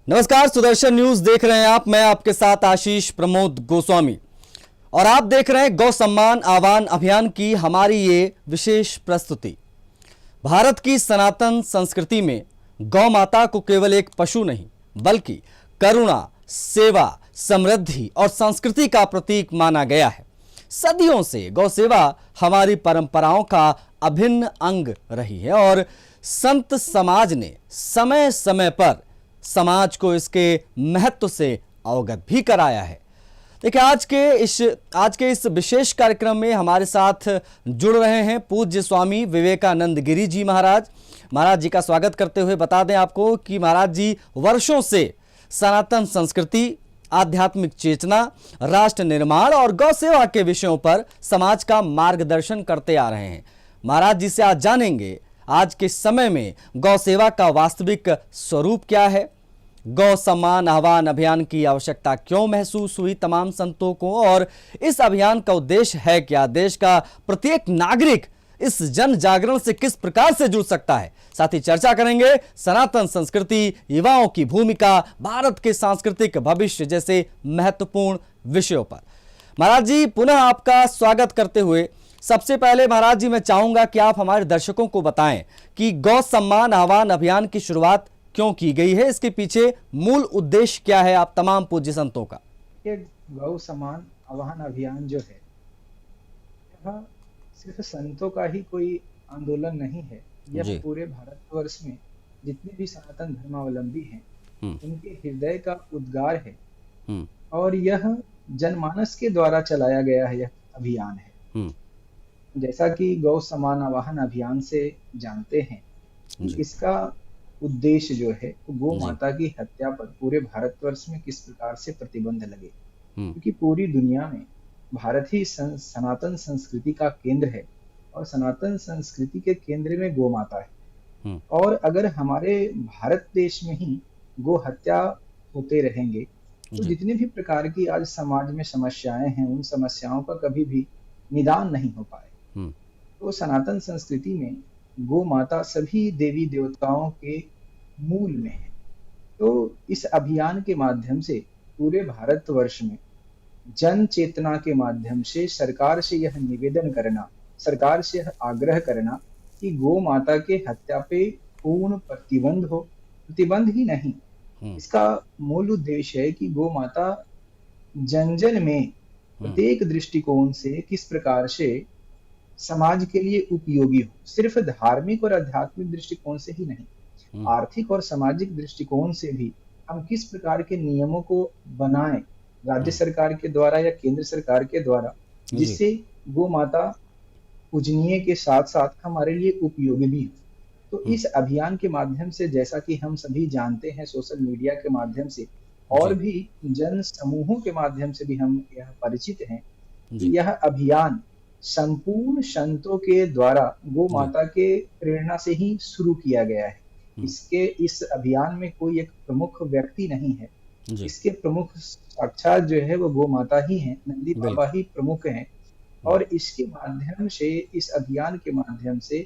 नमस्कार, सुदर्शन न्यूज देख रहे हैं आप। मैं आपके साथ आशीष प्रमोद गोस्वामी और आप देख रहे हैं गौ सम्मान आह्वान अभियान की हमारी ये विशेष प्रस्तुति। भारत की सनातन संस्कृति में गौ माता को केवल एक पशु नहीं बल्कि करुणा, सेवा, समृद्धि और संस्कृति का प्रतीक माना गया है। सदियों से गौ सेवा हमारी परंपराओं का अभिन्न अंग रही है और संत समाज ने समय समय पर समाज को इसके महत्व से अवगत भी कराया है। देखिए, आज के इस विशेष कार्यक्रम में हमारे साथ जुड़ रहे हैं पूज्य स्वामी विवेकानंद गिरी जी महाराज। महाराज जी का स्वागत करते हुए बता दें आपको कि महाराज जी वर्षों से सनातन संस्कृति, आध्यात्मिक चेतना, राष्ट्र निर्माण और गौ सेवा के विषयों पर समाज का मार्गदर्शन करते आ रहे हैं। महाराज जी से आज जानेंगे आज के समय में गौ सेवा का वास्तविक स्वरूप क्या है, गौ सम्मान आह्वान अभियान की आवश्यकता क्यों महसूस हुई तमाम संतों को, और इस अभियान का उद्देश्य है क्या, देश का प्रत्येक नागरिक इस जन जागरण से किस प्रकार से जुड़ सकता है। साथ ही चर्चा करेंगे सनातन संस्कृति, युवाओं की भूमिका, भारत के सांस्कृतिक भविष्य जैसे महत्वपूर्ण विषयों पर। महाराज जी, पुनः आपका स्वागत करते हुए सबसे पहले महाराज जी मैं चाहूंगा कि आप हमारे दर्शकों को बताएं कि गौ सम्मान आह्वान अभियान की शुरुआत क्यों की गई है, इसके पीछे मूल उद्देश्य क्या है आप तमाम पूज्य संतों का। ये गौ सम्मान आह्वान अभियान जो है, यह सिर्फ संतों का ही कोई आंदोलन नहीं है। यह जी। पूरे भारतवर्ष में जितने भी सनातन धर्मावलंबी हैं, हम्म। उनके हृदय का उद्गार है हम्म। और यह जनमानस के द्वारा चलाया गया है, यह अभियान है। हम्म। जैसा कि गौ सम्मान आह्वान अभियान से जानते हैं कि जी। इसका उद्देश्य जो है वो गौ जी। माता की हत्या पर पूरे भारतवर्ष में किस प्रकार से प्रतिबंध लगे, हम्म। क्योंकि पूरी दुनिया में भारत ही सनातन संस्कृति का केंद्र है और सनातन संस्कृति के केंद्र में गौ माता है। हम्म। और अगर हमारे भारत देश में ही गो हत्या होते रहेंगे तो जी। जितनी भी प्रकार की आज समाज में समस्याएं हैं, उन समस्याओं का कभी भी निदान नहीं हो पाए। हम्म। तो सनातन संस्कृति में गो माता सभी देवी देवताओं के मूल में है। तो इस अभियान के माध्यम से पूरे भारतवर्ष में जन चेतना के माध्यम से सरकार से यह निवेदन करना, सरकार से यह आग्रह करना कि गो माता के हत्या पे पूर्ण प्रतिबंध हो। प्रतिबंध ही नहीं, हम्म। इसका मूल उद्देश्य है कि गो माता जन जन में हम्म। प्रत्येक दृष्टिकोण से किस प्रकार से समाज के लिए उपयोगी हो। सिर्फ धार्मिक और आध्यात्मिक दृष्टिकोण से ही नहीं, हम्म। आर्थिक और सामाजिक दृष्टिकोण से भी हम किस प्रकार के नियमों को बनाएं राज्य सरकार के द्वारा या केंद्र सरकार के द्वारा, जी। जिससे गो माता पूजनीय के साथ साथ हमारे लिए उपयोगी भी हो। तो हम्म। इस अभियान के माध्यम से, जैसा कि हम सभी जानते हैं, सोशल मीडिया के माध्यम से और जी। भी जन समूहों के माध्यम से भी हम यह परिचित हैं जी। कि यह अभियान संपूर्ण संतों के द्वारा गो जी। माता के प्रेरणा से ही शुरू किया गया है। हम्म। इस अभियान में कोई एक प्रमुख व्यक्ति नहीं है, जी। इसके प्रमुख साक्षात जो है वो गो माता ही हैं, नंदी बाबा बिल्कुल। ही प्रमुख हैं। हम्म। और इसके माध्यम से, इस अभियान के माध्यम से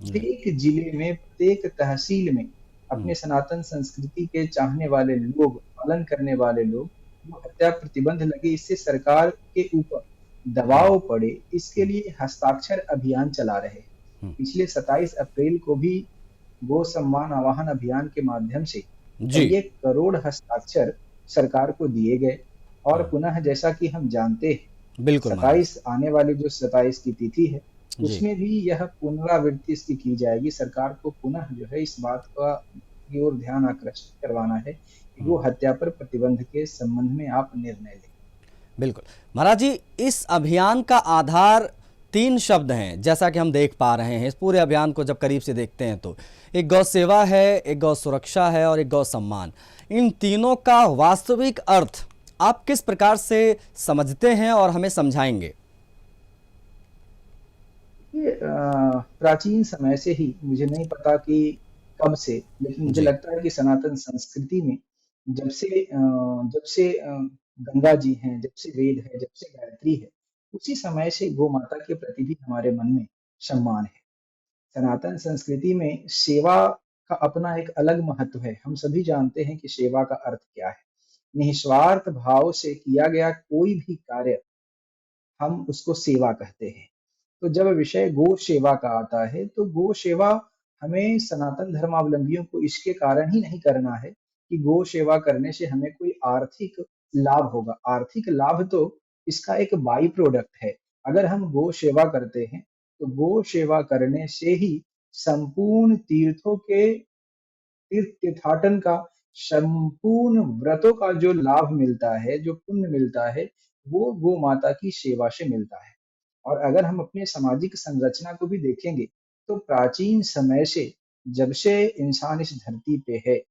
जी। प्रत्येक जिले में, प्रत्येक तहसील में हम्म। अपने सनातन संस्कृति के चाहने वाले लोग, पालन करने वाले लोग, वो हत्या प्रतिबंध लगे, इससे सरकार के ऊपर हम्म। दबाव पड़े, इसके लिए हस्ताक्षर अभियान चला रहे हैं। हम्म। पिछले 27 अप्रैल को भी गो सम्मान आह्वान अभियान के माध्यम से जी। कई एक करोड़ हस्ताक्षर सरकार को दिए गए। और हाँ। पुनः जैसा कि हम जानते हैं, बिल्कुल महाराज। 27 आने वाली जो 27 की तिथि है, जी। उसमें भी यह पुनरावृत्ति इसकी की जाएगी। सरकार को पुनः जो है इस बात का की ओर ध्यान आकर्षित करवाना है कि वो हत्या पर प्रतिबंध के संबंध में आप निर्णय लें। बिल्कुल महाराज जी, इस अभियान का आधार तीन शब्द हैं जैसा कि हम देख पा रहे हैं। इस पूरे अभियान को जब करीब से देखते हैं तो एक गौ सेवा है, एक गौ सुरक्षा है और एक गौ सम्मान। इन तीनों का वास्तविक अर्थ आप किस प्रकार से समझते हैं और हमें समझाएंगे। ये प्राचीन समय से ही, मुझे नहीं पता कि कब से, लेकिन मुझे जी। लगता है कि सनातन संस्कृति में जब से गंगा जी हैं, जब से वेद है, जब से गायत्री है, उसी समय से गो माता के प्रति भी हमारे मन में सम्मान है। सनातन संस्कृति में सेवा का अपना एक अलग महत्व है। हम सभी जानते हैं कि सेवा का अर्थ क्या है। निस्वार्थ भाव से किया गया कोई भी कार्य हम उसको सेवा कहते हैं। तो जब विषय गो सेवा का आता है, तो गो सेवा हमें सनातन धर्मावलंबियों को इसके कारण ही नहीं करना है कि गो सेवा करने से हमें कोई आर्थिक लाभ होगा। आर्थिक लाभ तो इसका एक बाई प्रोडक्ट है। अगर हम गो सेवा करते हैं, तो गो सेवा करने से ही संपूर्ण तीर्थों के तीर्थाटन का संपूर्ण व्रतों का जो लाभ मिलता है, जो पुण्य मिलता है, वो गो माता की सेवा से मिलता है। और अगर हम अपने सामाजिक संरचना को भी देखेंगे, तो प्राचीन समय से जब से इंसान इस धरती पे है,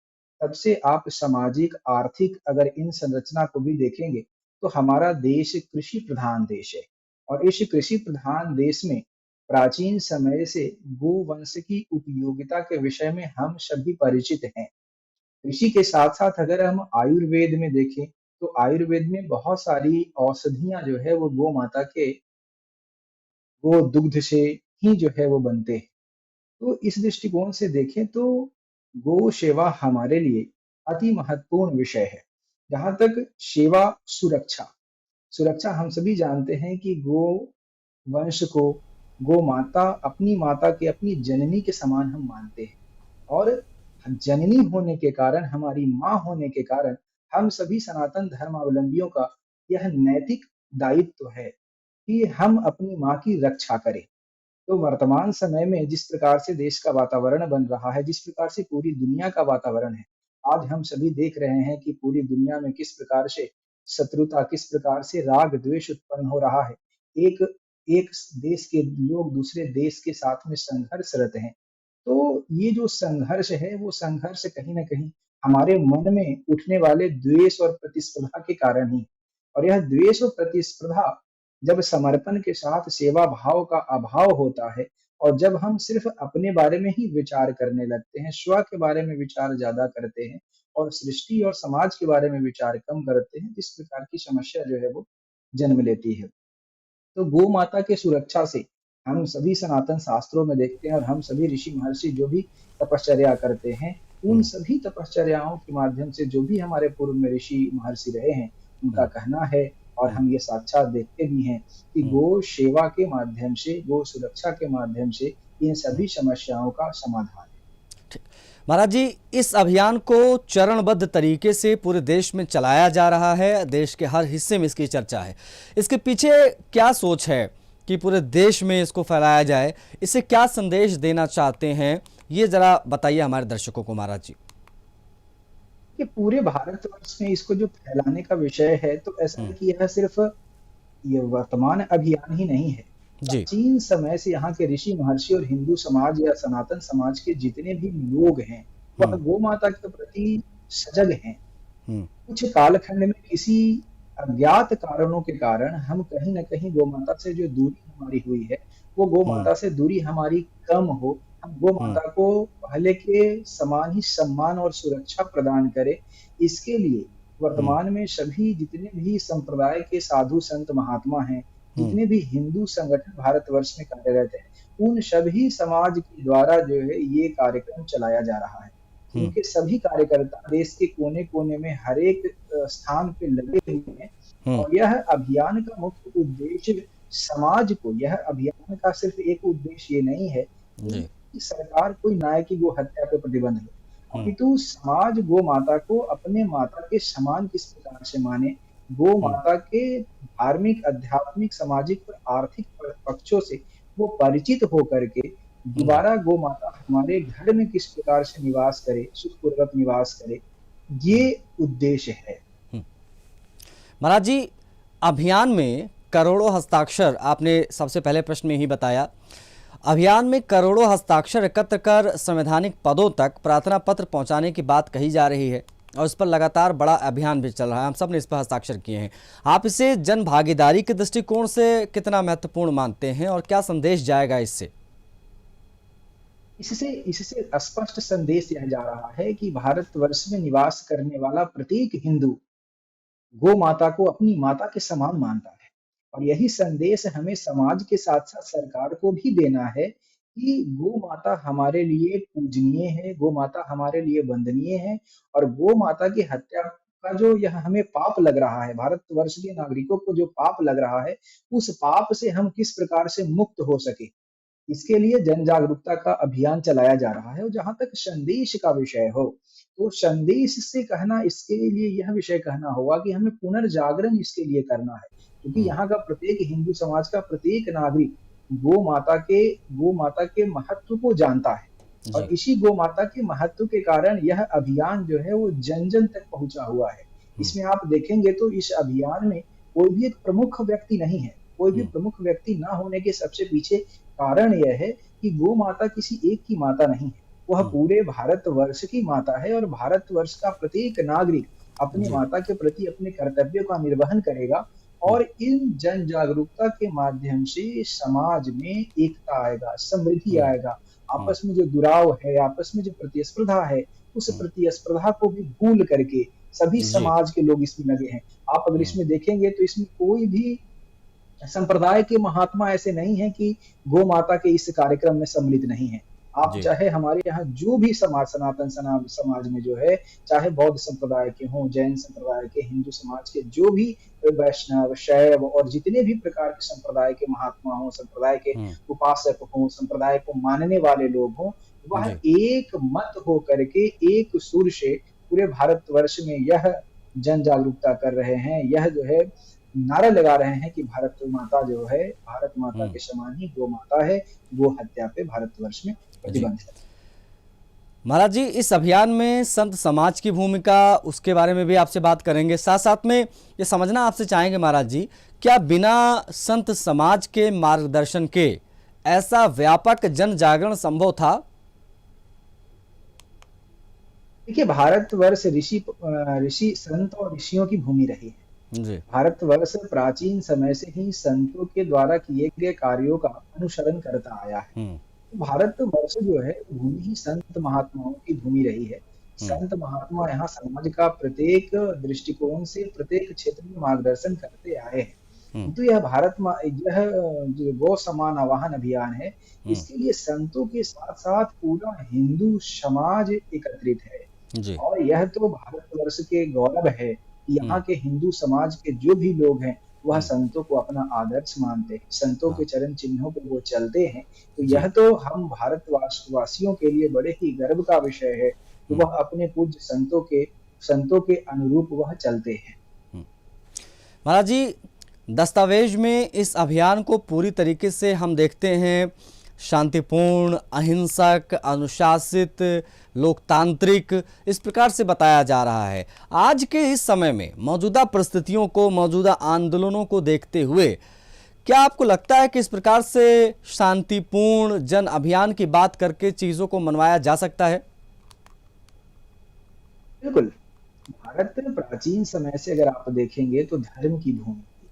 तब से आप सामाजिक, आर्थिक अगर इन संरचना को भी देखेंगे, तो हमारा देश कृषि प्रधान देश है। और इस कृषि प्रधान देश में प्राचीन समय से गोवंश की उपयोगिता के विषय में हम सभी परिचित हैं। कृषि के साथ-साथ अगर हम आयुर्वेद में देखें, तो आयुर्वेद में बहुत सारी औषधियाँ जो है वो गो माता के वो दुग्ध से ही जो है वो बनते हैं। तो इस दृष्टिकोण से देखें तो गो सेवा हमारे लिए अति महत्वपूर्ण विषय है। जहाँ तक सेवा सुरक्षा, सुरक्षा हम सभी जानते हैं कि गो वंश को गो माता अपनी माता के अपनी जननी के समान हम मानते हैं। और जननी होने के कारण, हमारी माँ होने के कारण हम सभी सनातन धर्मावलंबियों का यह नैतिक दायित्व है कि हम अपनी माँ की रक्षा करें। तो वर्तमान समय में जिस प्रकार से देश का वातावरण बन रहा है, जिस प्रकार से पूरी दुनिया का वातावरण है, आज हम सभी देख रहे हैं कि पूरी दुनिया में किस प्रकार से शत्रुता, किस प्रकार से राग द्वेष उत्पन्न हो रहा है। एक एक देश के लोग दूसरे देश के साथ में संघर्षरत हैं। तो ये जो संघर्ष है, वो संघर्ष कहीं न कहीं हमारे मन में उठने वाले द्वेष और प्रतिस्पर्धा के कारण ही। और यह द्वेष और प्रतिस्पर्धा जब समर्पण के साथ सेवा भाव का अभाव होता है, और जब हम सिर्फ अपने बारे में ही विचार करने लगते हैं, स्व के बारे में विचार ज़्यादा करते हैं और सृष्टि और समाज के बारे में विचार कम करते हैं, इस प्रकार की समस्या जो है वो जन्म लेती है। तो गो माता के सुरक्षा से हम सभी सनातन शास्त्रों में देखते हैं, और हम सभी ऋषि महर्षि जो भी तपश्चर्या करते हैं, उन हम्म, सभी तपश्चर्याओं के माध्यम से जो भी हमारे पूर्व में ऋषि महर्षि रहे हैं, उनका हम्म, कहना है, और हम्म, हम ये साक्षात देखते भी हैं कि हम्म, गो सेवा के माध्यम से, गो सुरक्षा के माध्यम से इन हम्म। सभी समस्याओं का समाधान है। ठीक। महाराज जी, इस अभियान को चरणबद्ध तरीके से पूरे देश में चलाया जा रहा है, देश के हर हिस्से में इसकी चर्चा है। इसके पीछे क्या सोच है कि पूरे देश में इसको फैलाया जाए? इसे क्या संदेश देना चाहते हैं, ये जरा बताइए हमारे दर्शकों को महाराज जी। कि पूरे भारतवर्ष में इसको जो फैलाने का विषय है, तो ऐसा है हम्म, कि यह सिर्फ ये वर्तमान अभियान ही नहीं है। जी। प्राचीन समय से यहाँ के ऋषि महर्षि और हिंदू समाज या सनातन समाज के जितने भी लोग हैं, वह हम्म, गौ माता के प्रति सजग हैं। हम्म, कुछ कालखंड में किसी अज्ञात कारणों के कारण हम कहीं न कहीं गौ माता से जो दूरी हमारी हुई है, वो गौ हम्म, माता से दूरी हमारी कम हो। हम गौ हम्म, माता को पहले के समान ही सम्मान और सुरक्षा प्रदान करें। इसके लिए हम्म, वर्तमान में सभी जितने भी संप्रदाय के साधु संत महात्मा हैं, हम्म, जितने भी हिंदू संगठन भारतवर्ष में कार्यरत हैं, उन सभी समाज के द्वारा जो है ये कार्यक्रम चलाया जा रहा है। हम्म, उनके सभी कार्यकर्ता देश के कोने-कोने में हर एक स्थान पे लगे हुए हैं। हम्म, और यह अभियान का मुख्य उद्देश्य समाज को, यह अभियान का सिर्फ एक उद्देश्य ये नहीं है जी। कि सरकार कोई नाय की गो हत्या पे प्रतिबंध लो, हम्म, अपितु समाज गो माता को अपने माता के समान किस प्रकार से माने, गो हम्म, माता के धार्मिक, आध्यात्मिक, सामाजिक और आर्थिक पक्षों से वो परिचित होकर के जी। दोबारा गो माता हमारे घर में किस प्रकार से निवास करे, सुखपूर्वक निवास करे, हम्म, ये उद्देश्य है। हम्म। महाराज जी, अभियान में करोड़ों हस्ताक्षर, आपने सबसे पहले प्रश्न में ही बताया, अभियान में करोड़ों हस्ताक्षर एकत्र कर संवैधानिक पदों तक प्रार्थना पत्र पहुंचाने की बात कही जा रही है, और इस पर लगातार बड़ा अभियान भी चल रहा है। हम सब ने इस पर हस्ताक्षर किए हैं। आप इसे जन भागीदारी के दृष्टिकोण से कितना महत्वपूर्ण मानते हैं, और क्या संदेश जाएगा इससे? इससे इससे स्पष्ट संदेश यह जा रहा है कि भारतवर्ष में निवास करने वाला प्रत्येक हिंदू गो माता को अपनी माता के समान मानता है। और यही संदेश हमें समाज के साथ साथ सरकार को भी देना है कि गो माता हमारे लिए पूजनीय है, गो माता हमारे लिए वंदनीय है और गो माता की हत्या का जो यह हमें पाप लग रहा है, भारतवर्ष के नागरिकों को जो पाप लग रहा है, उस पाप से हम किस प्रकार से मुक्त हो सके, इसके लिए जन जागरूकता का अभियान चलाया जा रहा है। और जहाँ तक संदेश का विषय हो, तो संदेश से कहना इसके लिए यह विषय कहना होगा कि हमें पुनर्जागरण इसके लिए करना है। क्योंकि हम्म, यहाँ का प्रत्येक हिंदू समाज का प्रत्येक नागरिक गो माता के महत्व को जानता है। और जी। इसी गो माता के महत्व के कारण यह अभियान जो है वो जन-जन तक पहुँचा हुआ है। हम्म, इसमें आप देखेंगे तो इस अभियान में कोई भी एक प्रमुख व्यक्ति नहीं है। कोई भी हम्म, प्रमुख व्यक्ति ना होने के सबसे पीछे कारण यह है कि गो माता किसी एक की माता नहीं है, वह हम्म, पूरे भारतवर्ष की माता है और भारतवर्ष का प्रत्येक नागरिक अपनी जी। माता के प्रति अपने कर्तव्यों का निर्वहन करेगा हम्म, और इन जन जागरूकता के माध्यम से समाज में एकता आएगा, समृद्धि हम्म, आएगा, हम्म, आपस में जो दुराव है, आपस में जो प्रतिस्पर्धा है, उस हम्म, प्रतिस्पर्धा को भी भूल करके सभी जी। समाज के लोग इसमें लगे हैं। आप अगर हम्म, इसमें देखेंगे तो इसमें कोई भी संप्रदाय के महात्मा ऐसे नहीं हैं कि गो माता के इस कार्यक्रम में सम्मिलित नहीं है। आप जी। चाहे हमारे यहाँ जो भी समाज सनातन समाज में जो है, चाहे बौद्ध संप्रदाय के हों, जैन संप्रदाय के, हिंदू समाज के जो भी वैष्णव, शैव और जितने भी प्रकार के संप्रदाय के महात्मा हों, संप्रदाय के हम्म, उपासक हों, संप्रदाय को मानने वाले लोग हों, वह जी। एक मत हो करके एक सुर से पूरे भारतवर्ष में यह जन जागरूकता कर रहे हैं। यह जो है नारा लगा रहे हैं कि भारत माता जो है, भारत माता हम्म, के समान ही गो माता है, गो हत्या पे भारतवर्ष में जी। प्रतिबंध है। महाराज जी, इस अभियान में संत समाज की भूमिका, उसके बारे में भी आपसे बात करेंगे। साथ साथ में ये समझना आपसे चाहेंगे महाराज जी, क्या बिना संत समाज के मार्गदर्शन के ऐसा व्यापक जन जागरण संभव था? देखिए भारतवर्ष ऋषि संत और ऋषियों की भूमि रही है। जी। भारतवर्ष प्राचीन समय से ही संतों के द्वारा किए गए कार्यों का अनुसरण करता आया है। हम्म, भारतवर्ष जो है भूमि ही संत महात्माओं की भूमि रही है। हम्म, संत महात्मा यहाँ समाज का प्रत्येक दृष्टिकोण से प्रत्येक क्षेत्र में मार्गदर्शन करते आए हैं। हम्म, किंतु यह जो गौ समान आवाहन अभियान है, हम्म, इसके लिए संतों के साथ साथ पूरा हिंदू समाज एकत्रित है। जी। और यह तो भारतवर्ष के गौरव है कि यहाँ हम्म, के हिंदू समाज के जो भी लोग हैं, वह हम्म, संतों को अपना आदर्श मानते हैं, संतों हाँ, के चरण चिन्हों पर वो चलते हैं। तो जी। यह तो हम भारतवासियों के लिए बड़े ही गर्व का विषय है कि हम्म, वह अपने पूज्य संतों के अनुरूप वह चलते हैं। हम्म। महाराज जी, दस्तावेज में इस अभियान को पूरी तरीके से हम देखते हैं शांतिपूर्ण, अहिंसक, अनुशासित, लोकतांत्रिक, इस प्रकार से बताया जा रहा है। आज के इस समय में मौजूदा परिस्थितियों को, मौजूदा आंदोलनों को देखते हुए क्या आपको लगता है कि इस प्रकार से शांतिपूर्ण जन अभियान की बात करके चीज़ों को मनवाया जा सकता है? बिल्कुल, भारत प्राचीन समय से अगर आप देखेंगे तो धर्म की भूमि थी।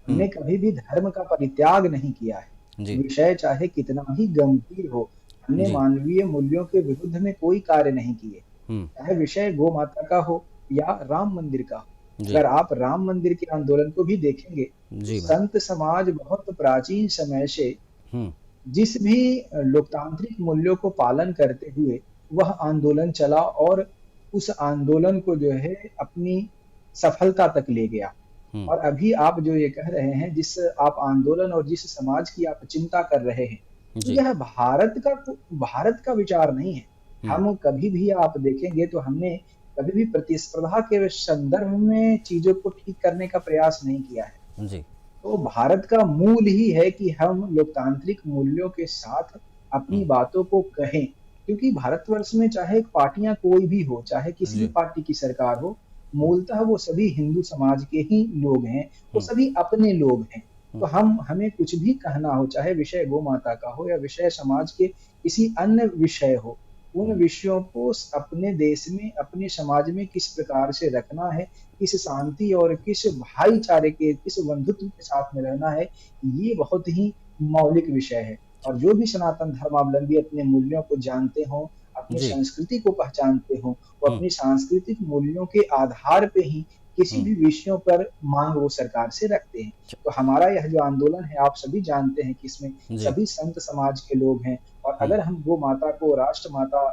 हम्म, हमने कभी भी धर्म का परित्याग नहीं किया है। जी। विषय चाहे कितना ही गंभीर हो, हमने जी। मानवीय मूल्यों के विरुद्ध में कोई कार्य नहीं किए। हम्म, चाहे विषय गौ माता का हो या राम मंदिर का हो। जी। अगर आप राम मंदिर के आंदोलन को भी देखेंगे, तो जी महाराज। संत समाज बहुत प्राचीन समय से हम्म, जिस भी लोकतांत्रिक मूल्यों को पालन करते हुए वह आंदोलन चला और उस आंदोलन को जो है अपनी सफलता तक ले गया। हम्म, और अभी आप जो ये कह रहे हैं, जिस आप आंदोलन और जिस समाज की आप चिंता कर रहे हैं, तो जी। यह भारत का विचार नहीं है। हम्म, हम कभी भी आप देखेंगे तो हमने कभी भी प्रतिस्पर्धा के संदर्भ में चीजों को ठीक करने का प्रयास नहीं किया है। जी। तो भारत का मूल ही है कि हम लोकतांत्रिक मूल्यों के साथ अपनी हम्म, बातों को कहें। क्योंकि भारतवर्ष में चाहे पार्टियां कोई भी हो, चाहे किसी भी जी। पार्टी की सरकार हो, हम्म, मूलतः वो सभी हिंदू समाज के ही लोग हैं, वो हम्म, सभी अपने लोग हैं। हम्म, तो हमें कुछ भी कहना हो, चाहे विषय गौ माता का हो या विषय समाज के किसी अन्य विषय हो, उन हम्म, विषयों को अपने देश में, अपने समाज में किस प्रकार से रखना है, किस शांति और किस भाईचारे के, किस बंधुत्व के साथ में रहना है, ये बहुत ही मौलिक विषय है। और जो भी सनातन धर्मावलंबी अपने मूल्यों को जानते हों, अपनी जी। संस्कृति को पहचानते हों, वो हम्म, अपनी सांस्कृतिक मूल्यों के आधार पे ही किसी भी विषयों पर मांग वो सरकार से रखते हैं। तो हमारा यह जो आंदोलन है, आप सभी जानते हैं कि इसमें जी। सभी संत समाज के लोग हैं, और हुँ, अगर हम गो माता को राष्ट्र माता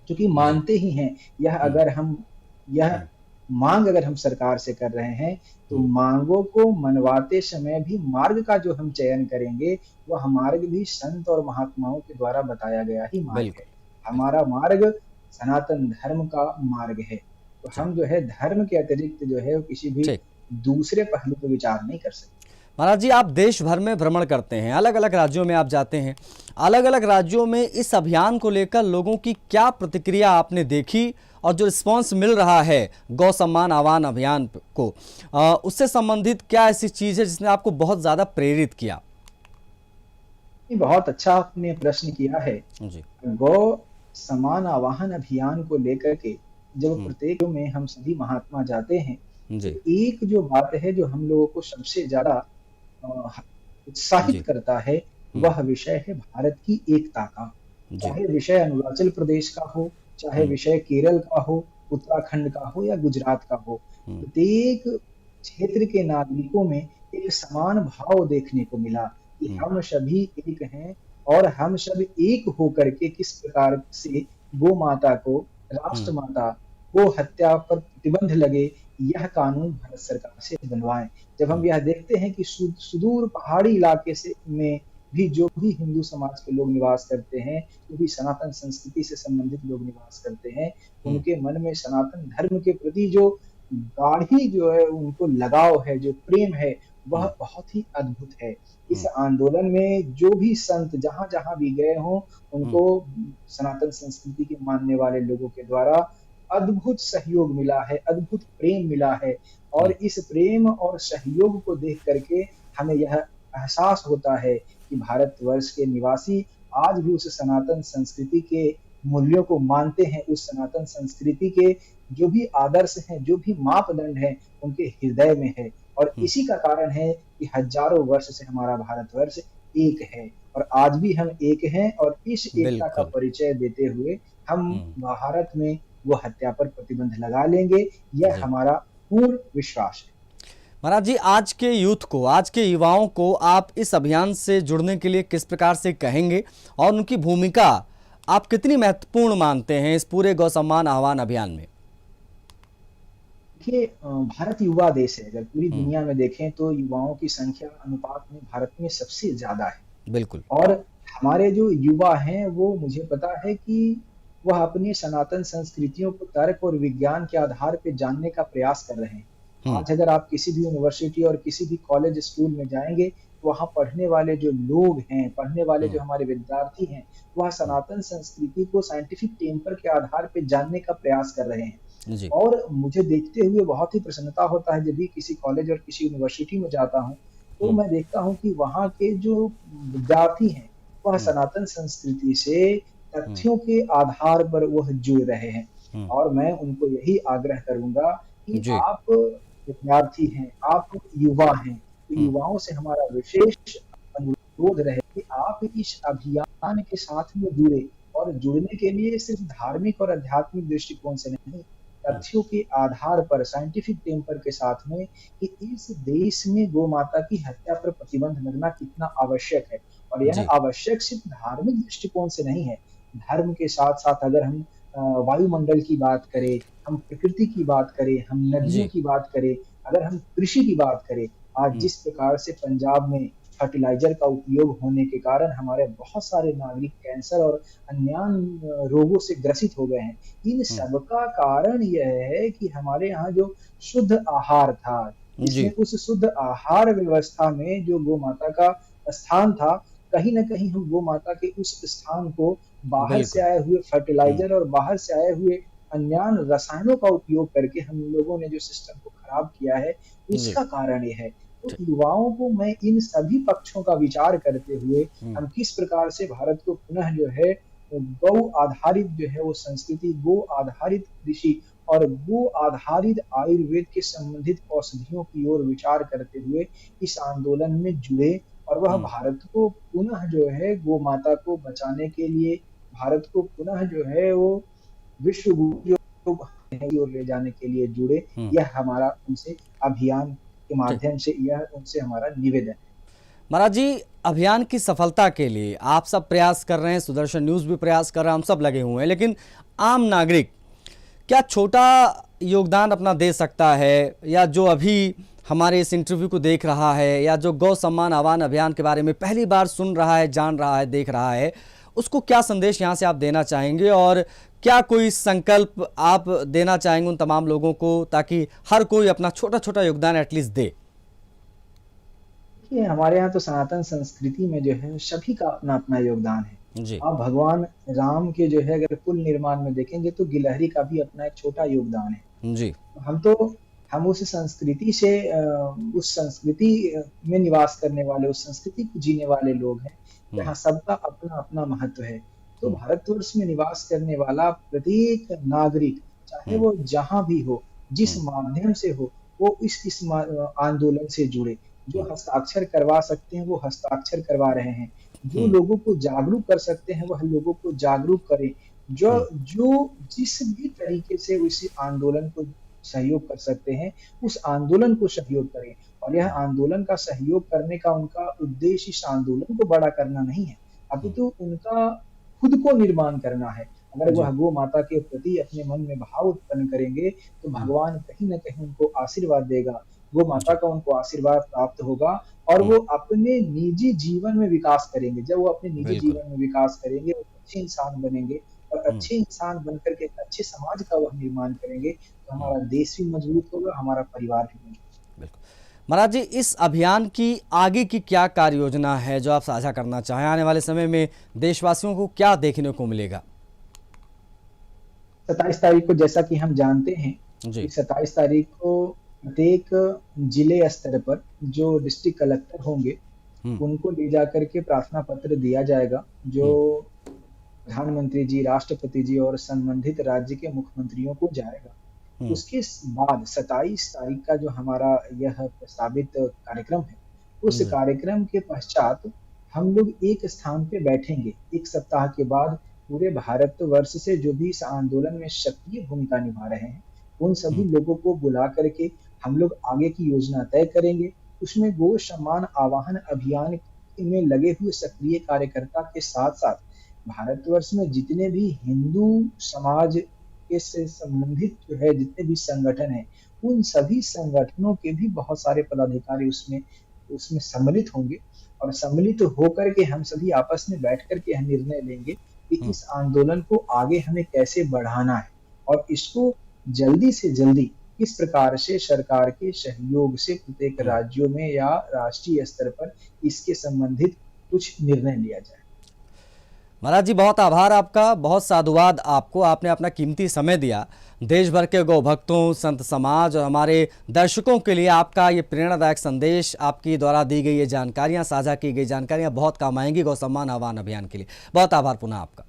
चूँकि जी। मानते ही हैं, यह हुँ, अगर हम यह हुँ, माँग अगर हम सरकार से कर रहे हैं, तो हुँ, माँगों को मनवाते समय भी मार्ग का जो हम चयन करेंगे, वह मार्ग भी संत और महात्माओं के द्वारा बताया गया ही मार्ग है। बिल्कुल, बिल्कुल। हमारा मार्ग सनातन धर्म का मार्ग है। तो जी, हम जो है धर्म के अतिरिक्त जो है वो किसी भी ठीक। दूसरे पहलू पे विचार नहीं कर सकते। महाराज जी, आप देश भर में भ्रमण करते हैं, अलग-अलग राज्यों में आप जाते हैं। अलग-अलग राज्यों में इस अभियान को लेकर लोगों की क्या प्रतिक्रिया आपने देखी और जो रिस्पॉन्स मिल रहा है गौ सम्मान आह्वान अभियान को, उससे संबंधित क्या ऐसी चीज़ है जिसने आपको बहुत ज़्यादा प्रेरित किया? ये बहुत अच्छा आपने प्रश्न किया है। जी। गौ समान आवाहन अभियान को लेकर के जब हुँ, प्रत्येक में हम सभी महात्मा जाते हैं, तो जी, एक जो बात है जो हम लोगों को सबसे ज़्यादा अ, उत्साहित जी। करता है, हुँ, वह विषय है भारत की एकता का। जी। चाहे विषय अरुणाचल प्रदेश का हो, चाहे हुँ, विषय केरल का हो, उत्तराखंड का हो या गुजरात का हो, हुँ, प्रत्येक क्षेत्र के नागरिकों में एक समान भाव देखने को मिला कि हुँ, हम सभी एक हैं, और हम सब एक होकर के किस प्रकार से गो माता को, राष्ट्र हुँ, माता, गो हत्या पर प्रतिबंध लगे, यह कानून भारत सरकार से बनवाएँ। जब हम हुँ, यह देखते हैं कि सुदूर पहाड़ी इलाके से में भी जो भी हिंदू समाज के लोग निवास करते हैं, जो भी सनातन संस्कृति से संबंधित लोग निवास करते हैं, हुँ, उनके मन में सनातन धर्म के प्रति जो गाढ़ी जो है उनको लगाव है, जो प्रेम है, वह हुँ, बहुत ही अद्भुत है। इस हुँ, आंदोलन में जो भी संत जहाँ-जहाँ भी गए हों, हुँ, उनको सनातन संस्कृति के मानने वाले लोगों के द्वारा अद्भुत सहयोग मिला है, अद्भुत प्रेम मिला है, और हुँ, इस प्रेम और सहयोग को देख कर के हमें यह एहसास होता है कि भारतवर्ष के निवासी आज भी उस सनातन संस्कृति के मूल्यों को मानते हैं, उस सनातन संस्कृति के जो भी आदर्श हैं, जो भी मापदंड हैं, उनके हृदय में है। और हुँ, इसी का कारण है कि हज़ारों वर्ष से हमारा भारतवर्ष एक है, और आज भी हम एक हैं, और इस एकता का बिल्कुल। परिचय देते हुए हम हुँ, भारत में वो हत्या पर प्रतिबंध लगा लेंगे, यह जी। हमारा पूर्ण विश्वास है। महाराज जी, आज के यूथ को, आज के युवाओं को आप इस अभियान से जुड़ने के लिए किस प्रकार से कहेंगे और उनकी भूमिका आप कितनी महत्वपूर्ण मानते हैं इस पूरे गौ सम्मान आह्वान अभियान में? देखिए, भारत युवा देश है। अगर पूरी हुँ, दुनिया में देखें तो युवाओं की संख्या अनुपात में भारत में सबसे ज़्यादा है। बिल्कुल। और हमारे जो युवा हैं, वो मुझे पता है कि वह अपनी सनातन संस्कृतियों को तर्क और विज्ञान के आधार पे जानने का प्रयास कर रहे हैं। हुँ, आज अगर आप किसी भी यूनिवर्सिटी और किसी भी कॉलेज, स्कूल में जाएँगे, तो वहाँ पढ़ने वाले जो लोग हैं, पढ़ने वाले जो हुँ, हमारे विद्यार्थी हैं, वह हुँ, सनातन संस्कृति को साइंटिफिक टेम्पर के आधार पे जानने का प्रयास कर रहे हैं। जी। और मुझे देखते हुए बहुत ही प्रसन्नता होता है, जब भी किसी कॉलेज और किसी यूनिवर्सिटी में जाता हूँ, तो हुँ, मैं देखता हूँ कि वहाँ के जो विद्यार्थी हैं, वह हुँ, सनातन संस्कृति से हुँ, तथ्यों के आधार पर वह जुड़ रहे हैं। हुँ, और मैं उनको यही आग्रह करूँगा कि जी। आप विद्यार्थी हैं, आप युवा हैं, तो हुँ, युवाओं से हमारा विशेष अनुरोध रहे कि आप इस अभियान के साथ में जुड़े, और जुड़ने के लिए सिर्फ धार्मिक और आध्यात्मिक दृष्टिकोण से नहीं, हुँ, तथ्यों के आधार पर साइंटिफिक टेम्पर के साथ में, कि इस देश में गो माता की हत्या पर प्रतिबंध लगना कितना आवश्यक है। और यह जी। आवश्यक सिर्फ धार्मिक दृष्टिकोण से नहीं है, धर्म के साथ-साथ अगर हम वायुमंडल की बात करें, हम प्रकृति की बात करें, हम नदियों जी। की बात करें, अगर हम कृषि की बात करें, आज हुँ, जिस प्रकार से पंजाब में फर्टिलाइज़र का उपयोग होने के कारण हमारे बहुत सारे नागरिक कैंसर और अन्यान्य रोगों से ग्रसित हो गए हैं। इन हुँ, सब का कारण यह है कि हमारे यहाँ जो शुद्ध आहार था, जिसमें जी, उस शुद्ध आहार व्यवस्था में जो गो माता का स्थान था, कहीं न कहीं हम गो माता के उस स्थान को बाहर से बिल्कुल। आए हुए हुँ, फर्टिलाइज़र और बाहर से आए हुए अन्यान्य रसायनों का उपयोग करके हम लोगों ने जो सिस्टम को खराब किया है, जी, उसका कारण ये है। तो ठीक। युवाओं को मैं इन सभी पक्षों का विचार करते हुए, हुँ, हम किस प्रकार से भारत को पुनः जो है गौ आधारित जो है वो संस्कृति, गो आधारित कृषि और गो आधारित आयुर्वेद के संबंधित औषधियों की ओर विचार करते हुए इस आंदोलन में जुड़े, और वह हुँ, भारत को पुनः जो है गो माता को बचाने के लिए, भारत को पुनः जो है वो विश्व गुरु जो हैं की ओर ले जाने के लिए जुड़े। यह हमारा उनसे अभियान के ठीक। माध्यम से यह उनसे हमारा निवेदन है। महाराज जी, अभियान की सफलता के लिए आप सब प्रयास कर रहे हैं, सुदर्शन न्यूज़ भी प्रयास कर रहा है, हम सब लगे हुए हैं, लेकिन आम नागरिक क्या छोटा योगदान अपना दे सकता है, या जो अभी हमारे इस इंटरव्यू को देख रहा है, या जो गौ सम्मान आह्वान अभियान के बारे में पहली बार सुन रहा है, जान रहा है, देख रहा है, उसको क्या संदेश यहाँ से आप देना चाहेंगे, और क्या कोई संकल्प आप देना चाहेंगे उन तमाम लोगों को, ताकि हर कोई अपना छोटा छोटा योगदान एटलीस्ट दे? देखिए, हमारे यहाँ तो सनातन संस्कृति में जो है सभी का अपना अपना योगदान है। जी। आप भगवान राम के जो है अगर पुल निर्माण में देखेंगे तो गिलहरी का भी अपना एक छोटा योगदान है। जी। हम उस संस्कृति से उस संस्कृति में निवास करने वाले, उस संस्कृति को जीने वाले लोग हैं, जहाँ सबका अपना अपना महत्व है। तो भारतवर्ष में निवास करने वाला प्रत्येक नागरिक, चाहे वो जहाँ भी हो, जिस माध्यम से हो, वो इस आंदोलन से जुड़े। जो हस्ताक्षर करवा सकते हैं वो हस्ताक्षर करवा रहे हैं, जो लोगों को जागरूक कर सकते हैं वह लोगों को जागरूक करें। जो जिस भी तरीके से उस आंदोलन को सहयोग कर सकते हैं, उस आंदोलन को सहयोग करें। और यह आंदोलन का सहयोग करने का उनका उद्देश्य इस आंदोलन को बड़ा करना नहीं है, अपितु उनका खुद को निर्माण करना है। अगर वह गौ माता के प्रति अपने मन में भाव उत्पन्न करेंगे तो भगवान कहीं न कहीं उनको आशीर्वाद देगा, गौ माता का उनको आशीर्वाद प्राप्त होगा और वो अपने निजी जीवन में विकास करेंगे। जब वो अपने निजी जीवन में विकास करेंगे, वो अच्छे इंसान बनेंगे, और अच्छे इंसान बनकर के अच्छे समाज का वह निर्माण करेंगे, तो हमारा देश भी मजबूत होगा, हमारा परिवार भी मजबूत होगा। बिल्कुल। महाराज जी, इस अभियान की आगे की क्या कार्य योजना है जो आप साझा करना चाहें? आने वाले समय में देशवासियों को क्या देखने को मिलेगा? 27 तारीख को जैसा कि हम जानते हैं, 27 तारीख को प्रत्येक जिले स्तर पर जो डिस्ट्रिक्ट कलेक्टर होंगे, उनको ले जाकर के प्रार्थना पत्र दिया जाएगा, जो प्रधानमंत्री जी, राष्ट्रपति जी और संबंधित राज्य के मुख्यमंत्रियों को जाएगा। उसके बाद 27 तारीख का जो हमारा यह प्रस्तावित कार्यक्रम है, उस कार्यक्रम के पश्चात हम लोग एक स्थान पे बैठेंगे। एक सप्ताह के बाद पूरे भारतवर्ष से जो भी इस आंदोलन में सक्रिय भूमिका निभा रहे हैं, उन सभी लोगों को बुला करके हम लोग आगे की योजना तय करेंगे। उसमें गौ सम्मान आह्वान अभियान में लगे हुए सक्रिय कार्यकर्ता के साथ साथ भारतवर्ष में जितने भी हिंदू समाज के से संबंधित जो है जितने भी संगठन हैं, उन सभी संगठनों के भी बहुत सारे पदाधिकारी उसमें सम्मिलित होंगे, और सम्मिलित होकर के हम सभी आपस में बैठ कर के यह निर्णय लेंगे कि इस आंदोलन को आगे हमें कैसे बढ़ाना है, और इसको जल्दी से जल्दी किस प्रकार से सरकार के सहयोग से प्रत्येक राज्यों में या राष्ट्रीय स्तर पर इसके संबंधित कुछ निर्णय लिया जाए। महाराज जी, बहुत आभार आपका, बहुत साधुवाद आपको, आपने अपना कीमती समय दिया। देश भर के गौ भक्तों, संत समाज और हमारे दर्शकों के लिए आपका ये प्रेरणादायक संदेश, आपकी द्वारा दी गई ये जानकारियां, साझा की गई जानकारियां बहुत काम आएंगी गौ सम्मान आह्वान अभियान के लिए। बहुत आभार पुनः आपका।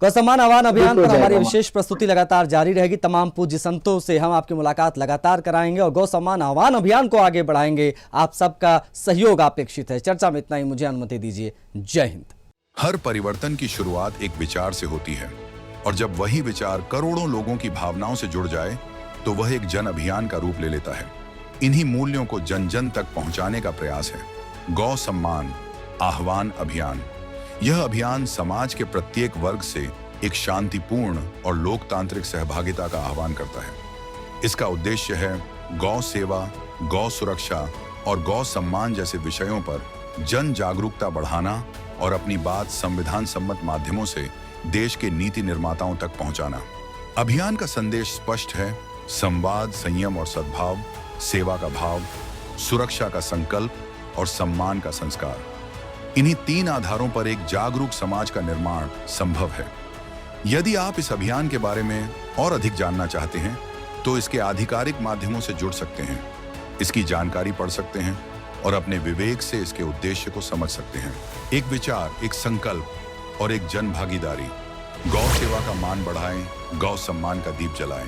गौ सम्मान आह्वान अभियान पर हमारी विशेष प्रस्तुति लगातार जारी रहेगी। तमाम पूज्य संतों से हम आपकी मुलाकात लगातार कराएंगे और गौ सम्मान आह्वान अभियान को आगे बढ़ाएंगे। आप सबका सहयोग अपेक्षित है। चर्चा में इतना ही, मुझे अनुमति दीजिए। जय हिंद। हर परिवर्तन की शुरुआत एक विचार से होती है, और जब वही विचार करोड़ों लोगों की भावनाओं से जुड़ जाए तो वह एक जन अभियान का रूप ले लेता है। इन्हीं मूल्यों को जन जन तक पहुंचाने का प्रयास है गौ सम्मान आह्वान अभियान। यह अभियान समाज के प्रत्येक वर्ग से एक शांतिपूर्ण और लोकतांत्रिक सहभागिता का आह्वान करता है। इसका उद्देश्य है गौ सेवा, गौ सुरक्षा और गौ सम्मान जैसे विषयों पर जन जागरूकता बढ़ाना और अपनी बात संविधान सम्मत माध्यमों से देश के नीति निर्माताओं तक पहुंचाना। अभियान का संदेश स्पष्ट है: संवाद, संयम और सद्भाव, सेवा का भाव, सुरक्षा का संकल्प और सम्मान का संस्कार। इन्हीं 3 आधारों पर एक जागरूक समाज का निर्माण संभव है। यदि आप इस अभियान के बारे में और अधिक जानना चाहते हैं तो इसके आधिकारिक माध्यमों से जुड़ सकते हैं, इसकी जानकारी पढ़ सकते हैं और अपने विवेक से इसके उद्देश्य को समझ सकते हैं। एक विचार, एक संकल्प और एक जन भागीदारी। गौ सेवा का मान बढ़ाएं, गौ सम्मान का दीप जलाएं।